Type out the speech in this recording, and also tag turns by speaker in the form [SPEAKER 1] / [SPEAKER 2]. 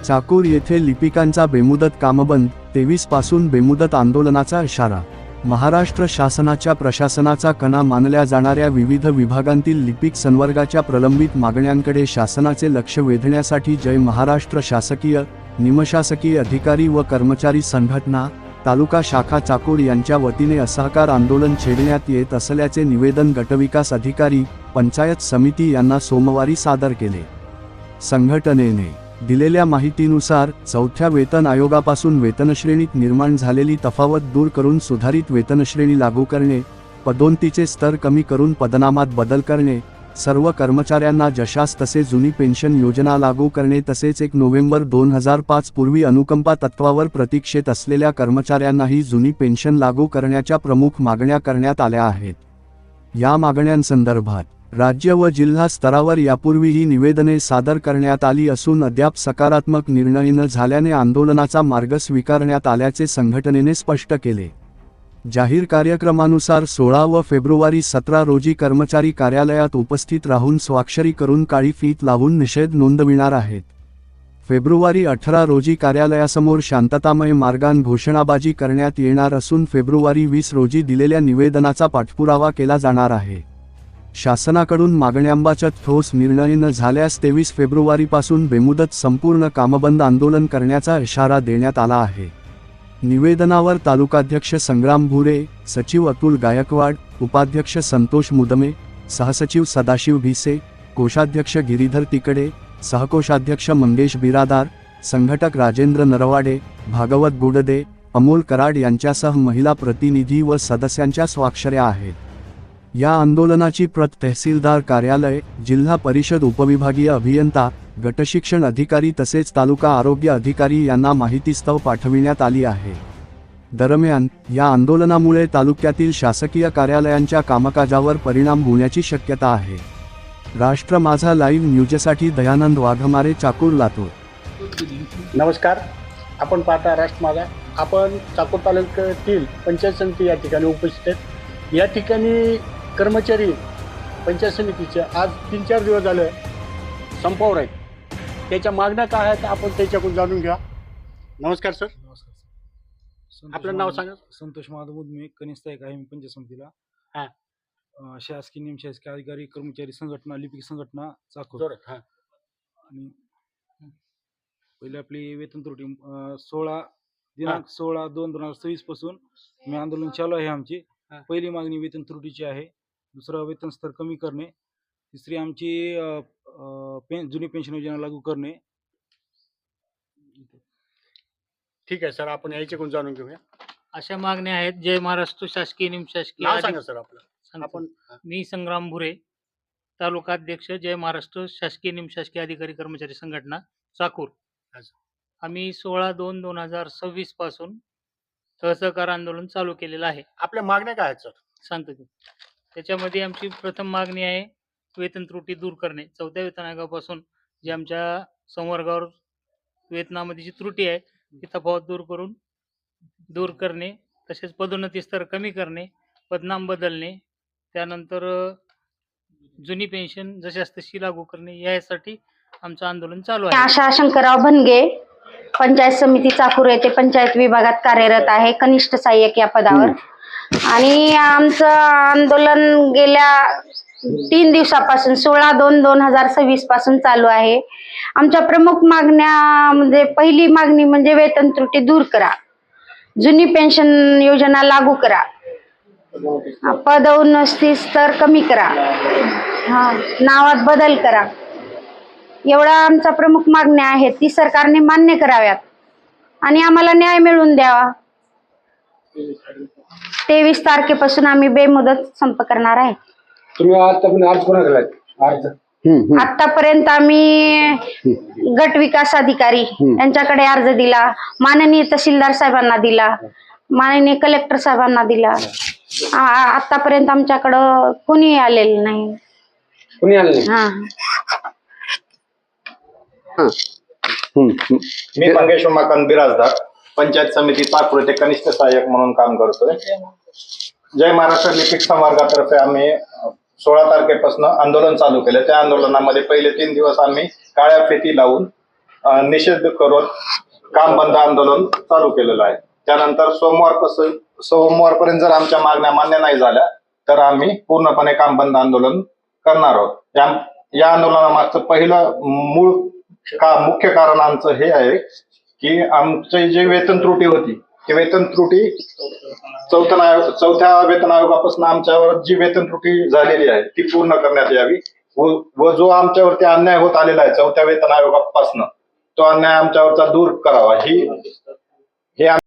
[SPEAKER 1] चाकूर येथे लिपिकांचा बेमुदत कामबंद, 23 पासून बेमुदत आंदोलनाचा इशारा। महाराष्ट्र शासनाच्या प्रशासनाचा कणा मानल्या जाणाऱ्या विविध विभागांतील लिपिक संवर्गाच्या प्रलंबित मागण्यांकडे शासनाचे लक्ष वेधण्यासाठी जय महाराष्ट्र शासकीय, निमशासकीय अधिकारी व कर्मचारी संघटना, तालुका शाखा चाकूर यांच्या वतीने असहकार आंदोलन छेडण्यात येत असल्याचे निवेदन गटविकास अधिकारी, पंचायत समिती यांना सोमवारी सादर केले। संघटनेने दिलेल्या माहितीनुसार चौथ्या वेतन आयोगापासून वेतनश्रेणीत निर्माण झालेली तफावत दूर करून सुधारित वेतनश्रेणी लागू करणे, पदोन्नतीचे स्तर कमी करून पदनामात बदल करणे, सर्व कर्मचाऱ्यांना जशास तसे जुनी पेन्शन योजना लागू करणे तसेच 1 नोव्हेंबर 2005 पूर्वी अनुकंपा तत्वावर प्रतीक्षेत असलेल्या कर्मचाऱ्यांनाही जुनी पेन्शन लागू करण्याच्या प्रमुख मागण्या करण्यात आल्या आहेत। या मागण्यांसंदर्भात राज्य व जिल्हा स्तरावर यापूर्वीही निवेदने सादर करण्यात आली असून अद्याप सकारात्मक निर्णय न झाल्याने आंदोलनाचा मार्ग स्वीकारण्यात आल्याचे संघटनेने स्पष्ट केले। जाहीर कार्यक्रमानुसार 16 व फेब्रुवारी 17 रोजी कर्मचारी कार्यालयात उपस्थित राहून स्वाक्षरी करून काळी फीत लावून निषेध नोंदविणार आहेत। फेब्रुवारी 18 रोजी कार्यालयासमोर शांततामय मार्गाने घोषणाबाजी करण्यात येणार असून फेब्रुवारी 20 रोजी दिलेल्या निवेदनाचा पाठपुरावा केला जाणार आहे। शासनाकडून मागण्यांबाबत ठोस निर्णय न झाल्यास 23 फेब्रुवारीपासून बेमुदत संपूर्ण कामबंद आंदोलन करण्याचा इशारा देण्यात आला आहे। निवेदनावर तालुकाध्यक्ष संग्राम भुरे, सचिव अतुल गायकवाड, उपाध्यक्ष संतोष मुदमे, सहसचिव सदाशिव भिसे, कोषाध्यक्ष गिरीधर तिकडे, सहकोषाध्यक्ष मंगेश बिरादार, संघटक राजेंद्र नरवाडे, भागवत गुडदे, अमोल कराड यांच्यासह महिला प्रतिनिधी व सदस्यांच्या स्वाक्षऱ्या आहेत। या आंदोलनाची प्रत तहसीलदार कार्यालय, जिल्हा परिषद उपविभागीय अभियंता, गटशिक्षण अधिकारी तसेच तालुका आरोग्य अधिकारी यांना माहितीस्तव पाठविण्यात आली आहे। दरम्यान या आंदोलनामुळे तालुक्यातील शासकीय कार्यालयांच्या कामकाजावर परिणाम होण्याची शक्यता आहे। राष्ट्र माझा लाईव्ह न्यूजसाठी दयानंद वाघमारे, चाकूर, लातूर।
[SPEAKER 2] नमस्कार, आपण पाहता राष्ट्र माझा। आपण चाकूर तालुक्यातील पंचायत समिती या ठिकाणी उपस्थित आहेत। या ठिकाणी कर्मचारी पंचायत समितीचे आज 3-4 दिवस झाले संपावर आहेत। त्याच्या मागण्या काय आहेत आपण त्याच्याकडून जाणून घ्या। नमस्कार सर।
[SPEAKER 3] नमस्कार।
[SPEAKER 2] आपलं नाव सांगा।
[SPEAKER 3] संतोष माधव मुदमे, कनिष्ठ एक आहे मी पंचायत समितीला। शासकीय, निमशासकीय अधिकारी, कर्मचारी संघटना, लिपिक संघटना, चाकूर। आणि पहिले आपली वेतन त्रुटी दिनांक 16/2/2023 पासून मी आंदोलन चालू आहे। आमची पहिली मागणी वेतन त्रुटीची आहे, दुसरं वेतन स्तर कमी करणे, तिसरी आमची जुनी पेन्शन योजना लागू करणे।
[SPEAKER 2] ठीक आहे सर, आपण याच्याकडून जाणून घेऊया।
[SPEAKER 4] अशा मागण्या आहेत। जय महाराष्ट्र शासकीय, निमशासकीय
[SPEAKER 2] नाव सांगा सर आपलं।
[SPEAKER 4] आपण मी संग्राम भुरे, तालुका अध्यक्ष, जय महाराष्ट्र शासकीय, निमशासकीय अधिकारी कर्मचारी संघटना, चाकूर। आम्ही 16/2/2026 पासून असहकार आंदोलन चालू केलेलं आहे।
[SPEAKER 2] आपल्या मागण्या काय आहेत सर?
[SPEAKER 4] सांगतो की त्याच्यामध्ये आमची प्रथम मागणी आहे वेतन त्रुटी दूर करणे। चौथ्या वेतन आयोगापासून जी आमच्या संवर्गावर वेतनामध्ये जी त्रुटी आहे ती तफावत दूर करणे, तसेच पदोन्नती स्तर कमी करणे, पदनाम बदलणे, त्यानंतर जुनी पेन्शन जशास तशी लागू करणे, यासाठी आमचं आंदोलन चालू आहे।
[SPEAKER 5] आशा शंकरराव भनगे, पंचायत समिती चाकूर येथे पंचायत विभागात कार्यरत आहे, कनिष्ठ सहाय्यक या पदावर। आणि आमचं आंदोलन गेल्या 3 दिवसापासून 16/2/2026 पासून चालू आहे। आमच्या प्रमुख मागण्या म्हणजे पहिली मागणी म्हणजे वेतन त्रुटी दूर करा, जुनी पेन्शन योजना लागू करा, पदोन्नती स्तर कमी करा, नावात बदल करा, एवढा आमचा प्रमुख मागण्या आहेत। ती सरकारने मान्य कराव्यात आणि आम्हाला न्याय मिळवून द्यावा। 23 तारखेपासून आम्ही बेमुदत संप करणार आहे।
[SPEAKER 2] तुम्ही अर्ज कोणा केलाय?
[SPEAKER 5] आतापर्यंत आम्ही गट विकास अधिकारी यांच्याकडे अर्ज दिला, माननीय तहसीलदार साहेबांना दिला, माननीय कलेक्टर साहेबांना दिला। आतापर्यंत आमच्याकडं कोणी आलेलं नाही।
[SPEAKER 6] मी मंगेश उमाकांत बिराजदार, पंचायत समिती चाकूर येथे कनिष्ठ सहाय्यक म्हणून काम करतोय। जय महाराष्ट्र लिपिक संवर्गातर्फे आम्ही 16 तारखेपासून आंदोलन चालू केलं। त्या आंदोलनामध्ये पहिले 3 दिवस आम्ही काळ्या फेती लावून निषेध करत काम बंद आंदोलन चालू केलेलं आहे. त्यानंतर सोमवारपर्यंत जर आमच्या मागण्या मान्य नाही झाल्या तर आम्ही पूर्णपणे काम बंद आंदोलन करणार आहोत. या आंदोलनामागचं पहिलं मुख्य कारण आमचं हे आहे की आमची जी वेतन त्रुटी होती ती वेतन त्रुटी चौथ्या वेतन आयोगापासून आमच्यावर जी वेतन त्रुटी झालेली आहे ती पूर्ण करण्यात यावी व जो आमच्यावरती अन्याय होत आलेला आहे चौथ्या वेतन आयोगापासून तो अन्याय आमच्यावरचा दूर करावा हे